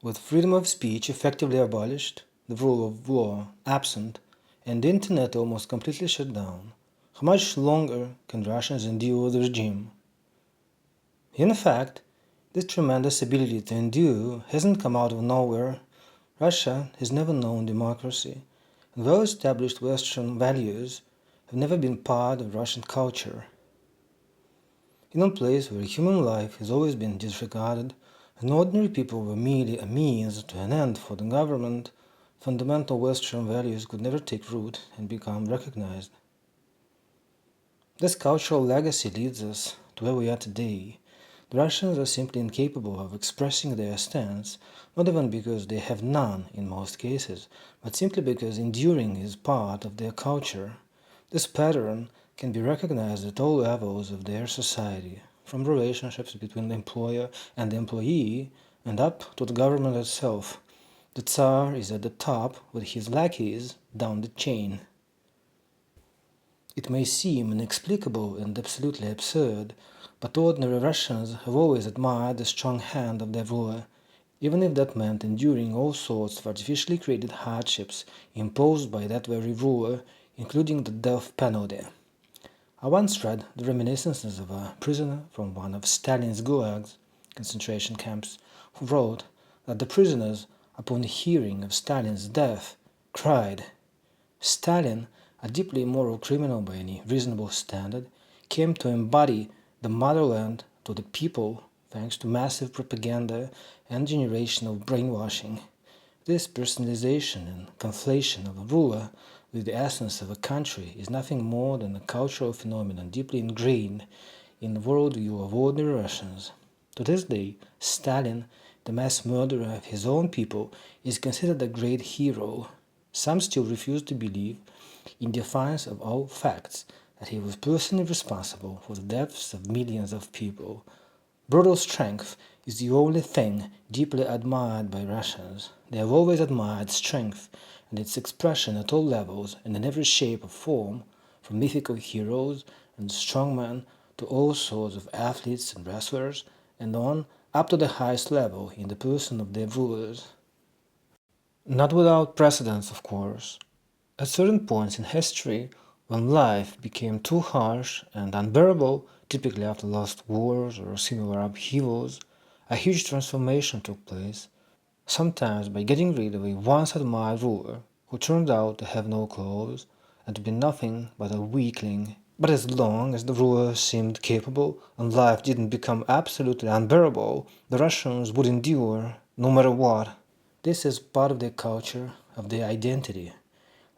With freedom of speech effectively abolished, the rule of law absent, and the internet almost completely shut down, how much longer can Russians endure the regime? In fact, this tremendous ability to endure hasn't come out of nowhere. Russia has never known democracy, and well-established Western values have never been part of Russian culture. In a place where human life has always been disregarded, and ordinary people were merely a means to an end for the government, fundamental Western values could never take root and become recognized. This cultural legacy leads us to where we are today. The Russians are simply incapable of expressing their stance, not even because they have none in most cases, but simply because enduring is part of their culture. This pattern can be recognized at all levels of their society, from relationships between the employer and the employee and up to the government itself. The Tsar is at the top with his lackeys down the chain. It may seem inexplicable and absolutely absurd, but ordinary Russians have always admired the strong hand of their ruler, even if that meant enduring all sorts of artificially created hardships imposed by that very ruler, including the death penalty. I once read the reminiscences of a prisoner from one of Stalin's gulags, concentration camps, who wrote that the prisoners, upon hearing of Stalin's death, cried, "Stalin, a deeply immoral criminal by any reasonable standard, came to embody the motherland to the people thanks to massive propaganda and generational brainwashing. This personalization and conflation of a ruler with the essence of a country is nothing more than a cultural phenomenon deeply ingrained in the worldview of ordinary Russians. To this day, Stalin, the mass murderer of his own people, is considered a great hero. Some still refuse to believe, in defiance of all facts, that he was personally responsible for the deaths of millions of people. Brutal strength is the only thing deeply admired by Russians. They have always admired strength and its expression at all levels and in every shape or form, from mythical heroes and strongmen to all sorts of athletes and wrestlers, and on up to the highest level in the person of their rulers. Not without precedents, of course. At certain points in history, when life became too harsh and unbearable, typically after lost wars or similar upheavals, a huge transformation took place, sometimes by getting rid of a once admired ruler who turned out to have no clothes and to be nothing but a weakling. But as long as the ruler seemed capable and life didn't become absolutely unbearable, the Russians would endure no matter what. This is part of their culture, of their identity.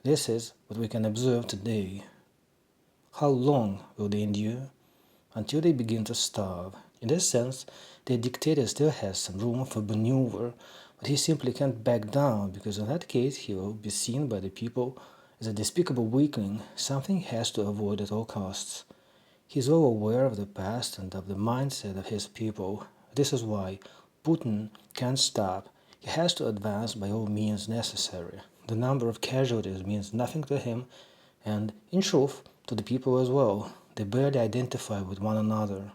This is what we can observe today. How long will they endure? Until they begin to starve. In this sense, their dictator still has some room for maneuver, but he simply can't back down because in that case he will be seen by the people as a despicable weakling, something he has to avoid at all costs. He is well aware of the past and of the mindset of his people. This is why Putin can't stop. He has to advance by all means necessary. The number of casualties means nothing to him, and, in truth, to the people as well. They barely identify with one another.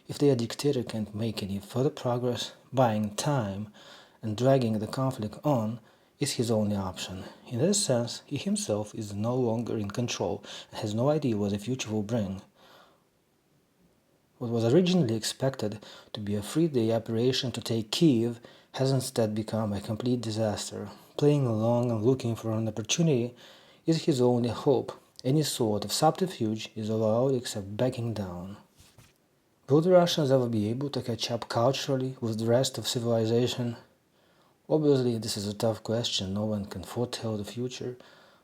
If their dictator can't make any further progress, buying time and dragging the conflict on is his only option. In this sense, he himself is no longer in control and has no idea what the future will bring. What was originally expected to be a 3-day operation to take Kiev has instead become a complete disaster. Playing along and looking for an opportunity is his only hope. Any sort of subterfuge is allowed except backing down. Will the Russians ever be able to catch up culturally with the rest of civilization? Obviously, this is a tough question. No one can foretell the future,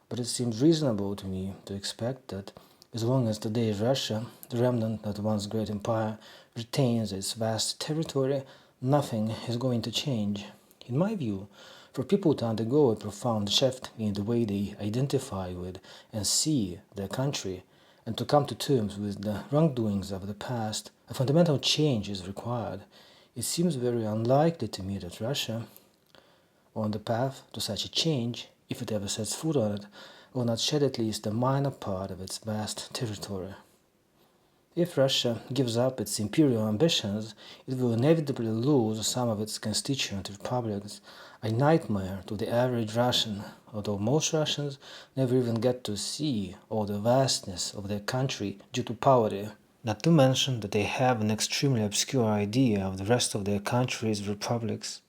but it seems reasonable to me to expect that as long as today's Russia, the remnant of the once great empire, retains its vast territory, nothing is going to change. In my view, for people to undergo a profound shift in the way they identify with and see their country, and to come to terms with the wrongdoings of the past, a fundamental change is required. It seems very unlikely to me that Russia, on the path to such a change, if it ever sets foot on it, will not shed at least a minor part of its vast territory. If Russia gives up its imperial ambitions, it will inevitably lose some of its constituent republics, a nightmare to the average Russian, although most Russians never even get to see all the vastness of their country due to poverty. Not to mention that they have an extremely obscure idea of the rest of their country's republics.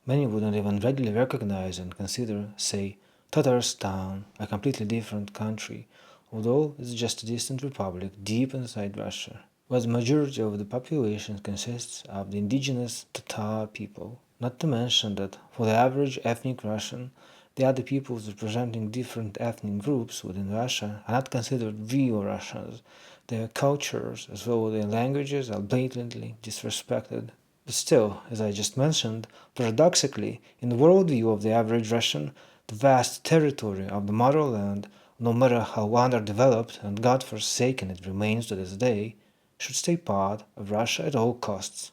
Many wouldn't even readily recognize and consider, say, Tatarstan a completely different country, although it's just a distant republic deep inside Russia, where the majority of the population consists of the indigenous Tatar people. Not to mention that, for the average ethnic Russian, the other peoples representing different ethnic groups within Russia are not considered real Russians. Their cultures, as well as their languages, are blatantly disrespected. But still, as I just mentioned, paradoxically, in the worldview of the average Russian, the vast territory of the motherland, no matter how underdeveloped and God-forsaken it remains to this day, should stay part of Russia at all costs.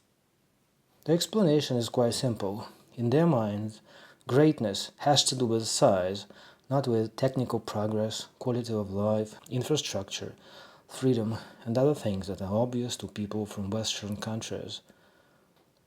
The explanation is quite simple. In their minds, greatness has to do with size, not with technical progress, quality of life, infrastructure, freedom, and other things that are obvious to people from Western countries.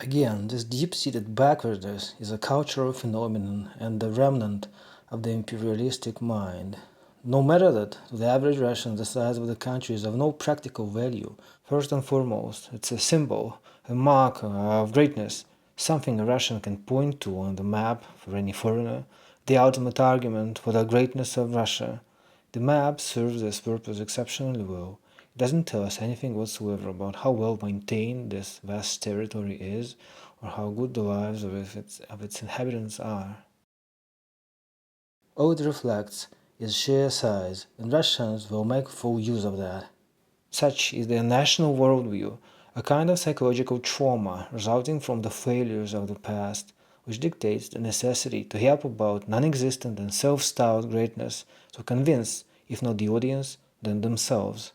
Again, this deep-seated backwardness is a cultural phenomenon and the remnant of the imperialistic mind. No matter that, to the average Russian, the size of the country is of no practical value. First and foremost, it's a symbol, a marker of greatness, something a Russian can point to on the map for any foreigner, the ultimate argument for the greatness of Russia. The map serves this purpose exceptionally well. It doesn't tell us anything whatsoever about how well maintained this vast territory is, or how good the lives of its inhabitants are. All it reflects is sheer size, and Russians will make full use of that. Such is their national worldview, a kind of psychological trauma resulting from the failures of the past, which dictates the necessity to yap about non-existent and self-styled greatness to convince, if not the audience, then themselves.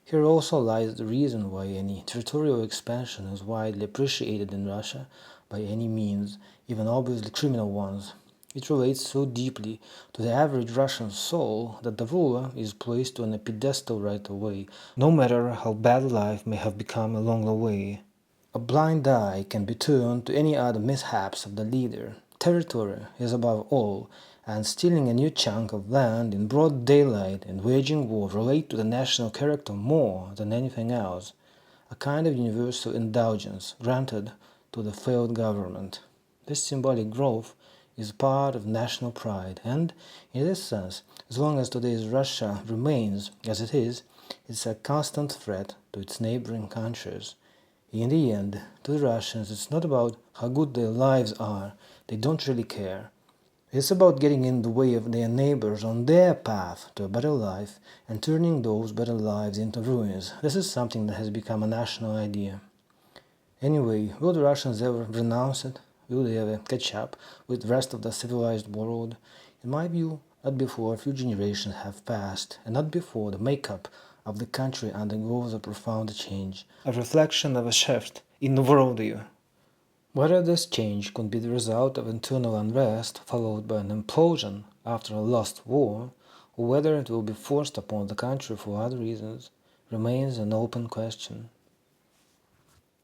Here also lies the reason why any territorial expansion is widely appreciated in Russia by any means, even obviously criminal ones. It relates so deeply to the average Russian soul that the ruler is placed on a pedestal right away, no matter how bad life may have become along the way. A blind eye can be turned to any other mishaps of the leader. Territory is above all, and stealing a new chunk of land in broad daylight and waging war relate to the national character more than anything else, a kind of universal indulgence granted to the failed government. This symbolic growth is part of national pride, and, in this sense, as long as today's Russia remains as it is, it's a constant threat to its neighboring countries. In the end, to the Russians, it's not about how good their lives are, they don't really care. It's about getting in the way of their neighbors on their path to a better life and turning those better lives into ruins. This is something that has become a national idea. Anyway, will the Russians ever renounce it? Will they ever catch up with the rest of the civilized world? In my view, not before a few generations have passed, and not before the makeup of the country undergoes a profound change, a reflection of a shift in the worldview. Whether this change could be the result of internal unrest followed by an implosion after a lost war, or whether it will be forced upon the country for other reasons, remains an open question.